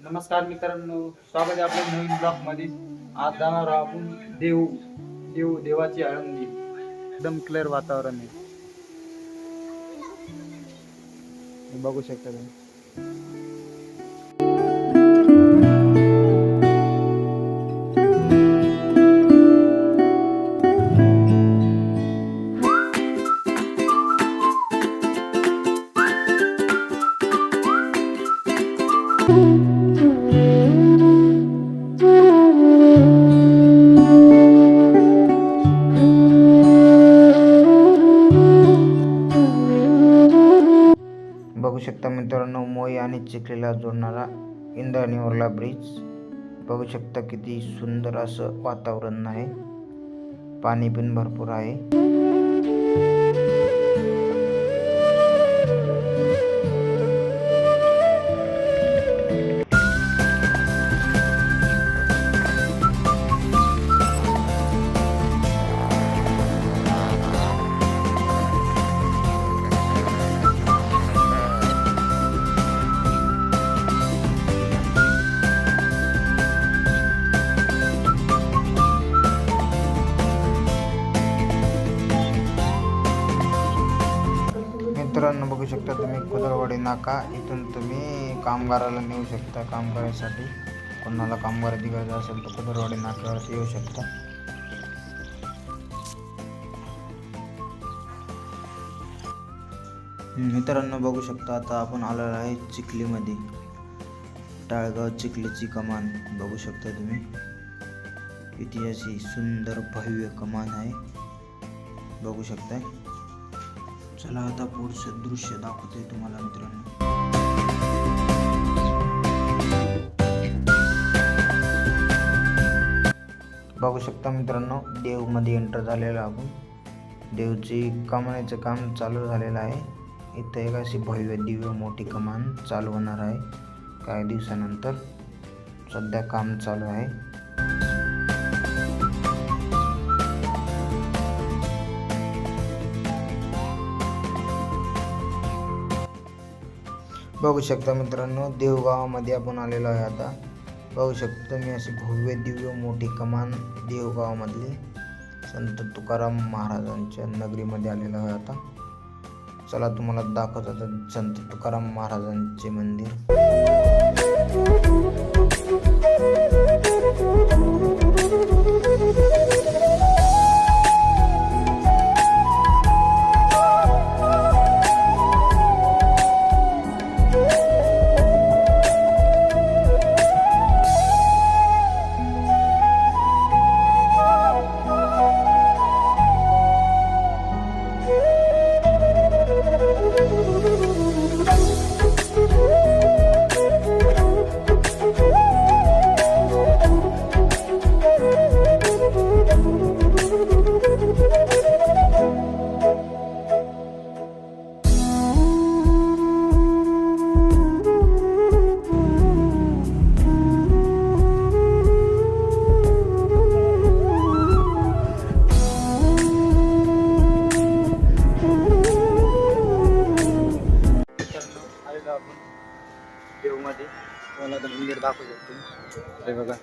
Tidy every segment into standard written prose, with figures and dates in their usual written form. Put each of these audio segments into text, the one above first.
नमस्कार मित्रांनो, स्वागत आहे आपल्या नवीन ब्लॉग मध्ये. आज जाणार आहोत आपण देवाची आळंदी. एकदम क्लिअर वातावरण आहे, बघू शकता तुम्ही. बघू शकता मित्रांनो, मोई आणि चिखलीला जोडणारा इंद्रायणीवरला ब्रिज. बघू शकता किती सुंदर असं वातावरण आहे, पाणी पण भरपूर आहे. मित्रांनो बघू शकता तुम्ही खुदरवाडी नाका. इथून तुम्ही कामगाराला नेऊ शकता काम करायसाठी. कोणाला कामगाराची गरज असेल तर खुदरवाडी नाक्यावरती येऊ शकता. मित्रांनो बघू शकता आता आपण आलेलो आहे चिखलीमध्ये. टाळगाव चिखलीची कमान बघू शकता तुम्ही. किती अशी सुंदर भव्य कमान आहे, बघू शकता. चला आता पुढचं दृश्य दाखवतोय तुम्हाला मित्रांनो. बघू शकता मित्रांनो, देवमध्ये एंटर झालेलं आपण. देवची कमानीचं काम चालू झालेलं आहे. इथं एक अशी भव्य दिव्य मोठी कमान चालू होणार आहे काही दिवसानंतर. सध्या काम चालू आहे. बघू शकता मित्रांनो, देवगावामध्ये आपण आलेलो आहे आता. बघू शकता तुम्ही अशी भव्य दिव्य मोठी कमान देवगावामधली संत तुकाराम महाराजांच्या नगरीमध्ये आलेलो आहे आता. चला तुम्हाला दाखवत आता संत तुकाराम महाराजांचे मंदिर. देवमध्ये मला तर मंदिर दाखवू शकतो. हे बघा,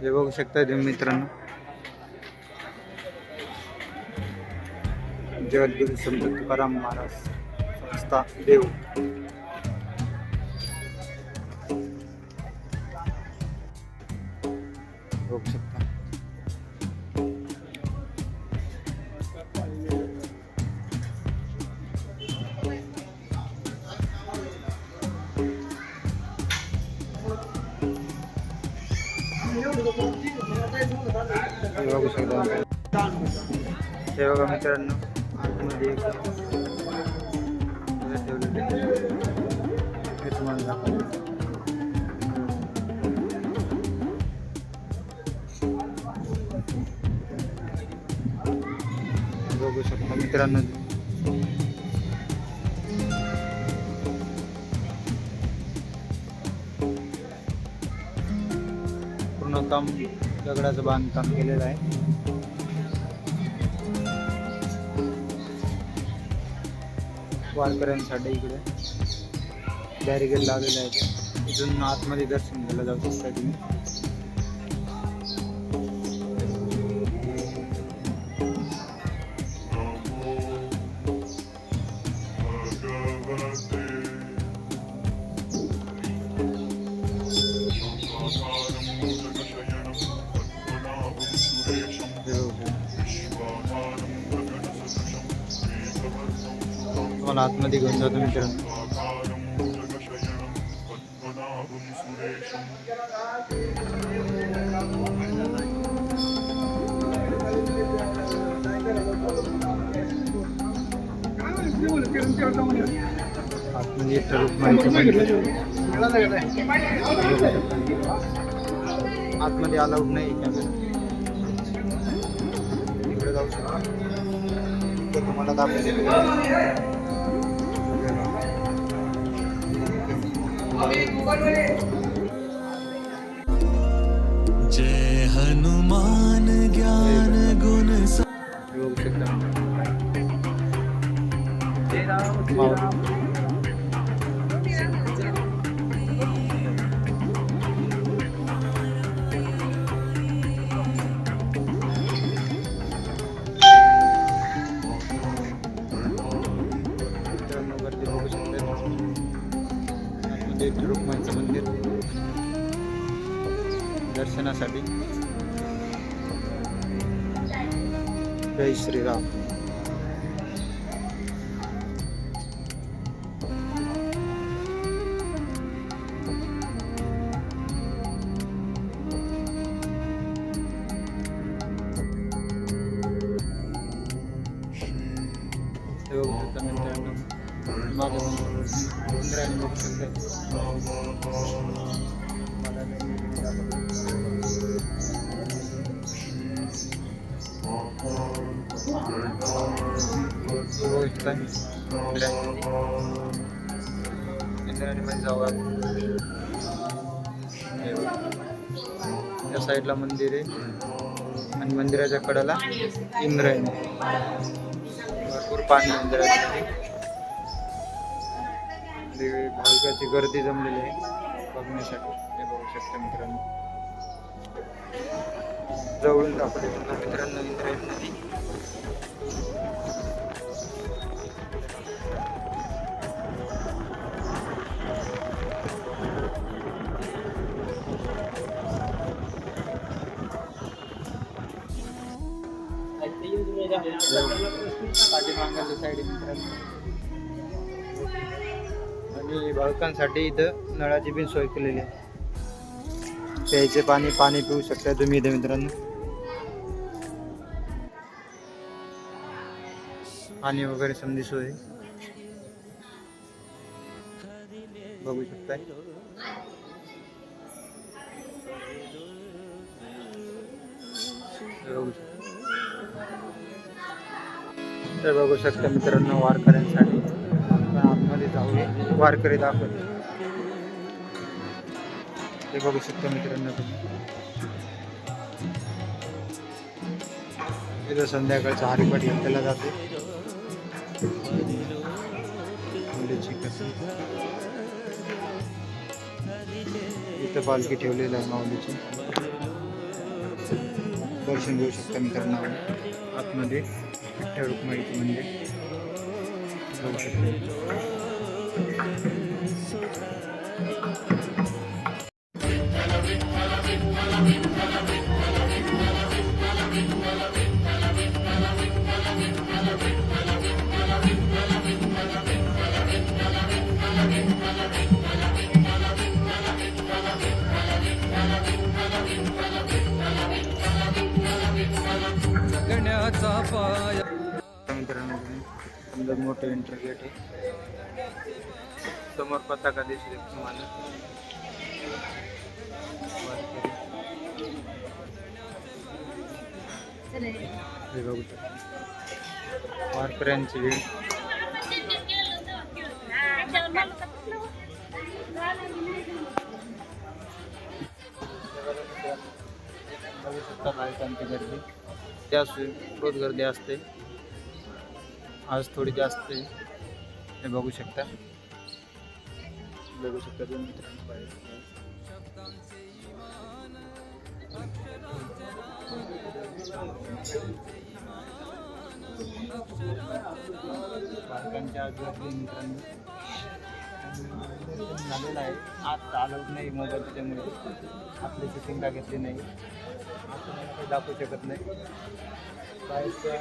हे बघू शकता तुम्ही मित्रांनो. जगद्गुरु संत तुकाराम महाराज संस्था देव. बघू शकता. बघू शकता हे बघा मित्रांनो, आतमध्ये तुम्हाला दाखवतो. बघू शकता मित्रांनो. पूर्ण काम दगडाचं बांधकाम केलेलं आहे. वारकऱ्यांसाठी इकडे बॅरिकेड लावलेलं आहे. इथून आतमध्ये दर्शन घ्यायला जाऊ शकता तुम्ही. तुम्हाला आतमध्ये घेऊन जातो मित्रांनो. आतमध्ये आतमध्ये अलाउड नाही कॅमेरा. इकडे जाऊ शकता. तुम्हाला दाखवते. जय हनुमान ज्ञान गुण बघू शकता. वरती बघू शकता. आतमध्ये रुक्माईचं मंदिर दर्शनासाठी. जय श्रीराम. इंद्रायणी बघू शकता. इंद्रायणी मध्ये जाऊ. त्या साईडला मंदिर आहे आणि मंदिराच्या कडेला इंद्रायणी. भरपूर पाणी मंदिरामध्ये. भाविकांची गर्दी जमलेली आहे बघण्यासाठी. हे बघू शकता मित्रांनो. जवळून दाखवले मित्रांनो इंद्रायणी नदी. पाठीमागच्या साईड मित्रांनो. आणि बालकांसाठी इथं नळाची पण सोय केलेली आहे. प्यायचे पाणी पिऊ शकता तुम्ही इथे मित्रांनो. पाणी वगैरे समधी सोय बघू शकता. तर बघू शकता मित्रांनो वारकऱ्यांसाठी. आतमध्ये जाऊया. वारकरी दाखवते ते बघू शकता मित्रांनो. इथं संध्याकाळचा हरिपाठ घेतला जाते. इथं पालखी ठेवलेली आहे माऊलीची. दर्शन घेऊ शकता मित्रांनो. आतमध्ये विठ्ठल रुक्माईचं मंदिर बघू शकता. मित्रांनो समजा मोठं एंट्री गेट आहे. समोर पताका दिसते तुम्हाला. वारकऱ्यांची वेळ. बघू शकता भाविकांची गर्दी. त्याच रोज गर्दी असते, आज थोडी जास्त आहे. हे बघू शकता तुम्ही मित्रांनो बाहेर. भाविकांच्या आज गर्दी मित्रांनो झालेला आहे. आज अलाउड नाही मोबाईल, त्याच्यामुळे आपली शूटिंगला घेतली नाही, आपण काही दाखवू शकत नाही. बाहेरच्या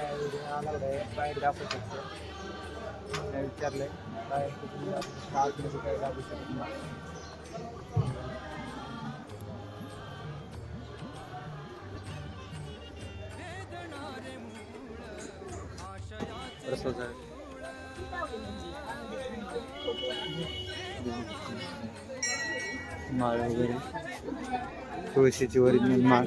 अलाउड आहे, बाहेर दाखवू शकतो. मी विचारलं आहे बाहेर कुठून आतमध्ये काही दाखवू शकत नाही. प्रसाद आहे. माळ वगैरे, तुळशीची ओरिजिनल माळ.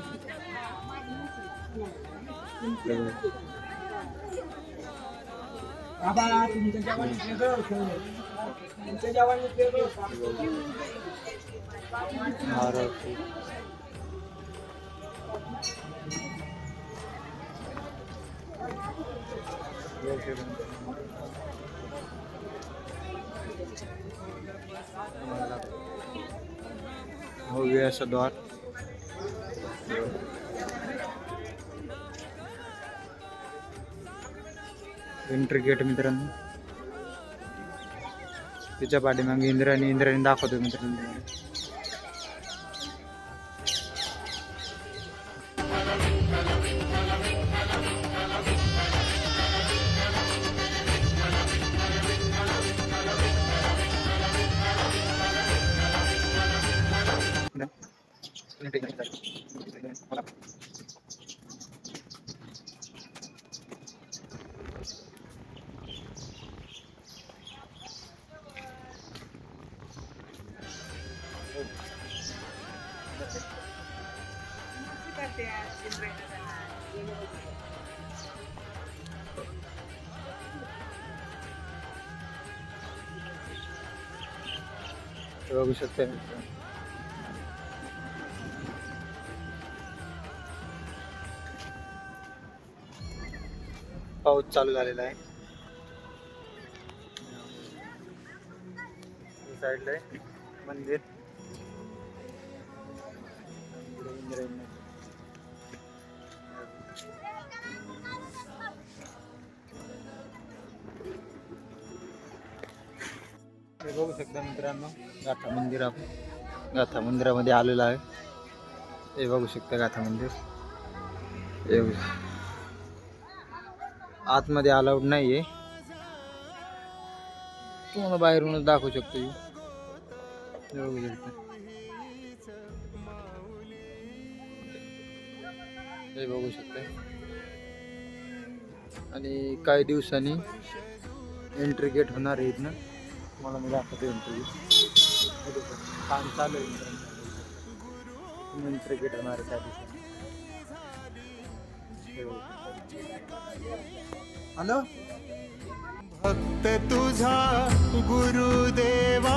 भव्य असं द्वार. एंट्री गेट मित्रांनो. तिच्या पाठीमागे इंद्रायणी दाखवतो मित्रांनो. बघू शकता पाऊस चालू झालेला आहे. साईडला आहे मंदिर. हे बघू शकता मित्रांनो गाथा मंदिर. आपण गाथा मंदिरामध्ये आलेलो आहे. हे बघू शकता गाथा मंदिर. हे आतमध्ये अलाउड नाही आहे, तुम्हाला बाहेरूनच दाखवू शकतो. हे बघू शकता. हे बघू शकता. आणि काही दिवसांनी एंट्री गेट होणार आहे इथनं. मला मी दाखवतो एंट्री काम चालू आहे. एंट्री गेट होणार आहे त्या दिवसांनी. हॅलो भक्त तुझा गुरुदेवा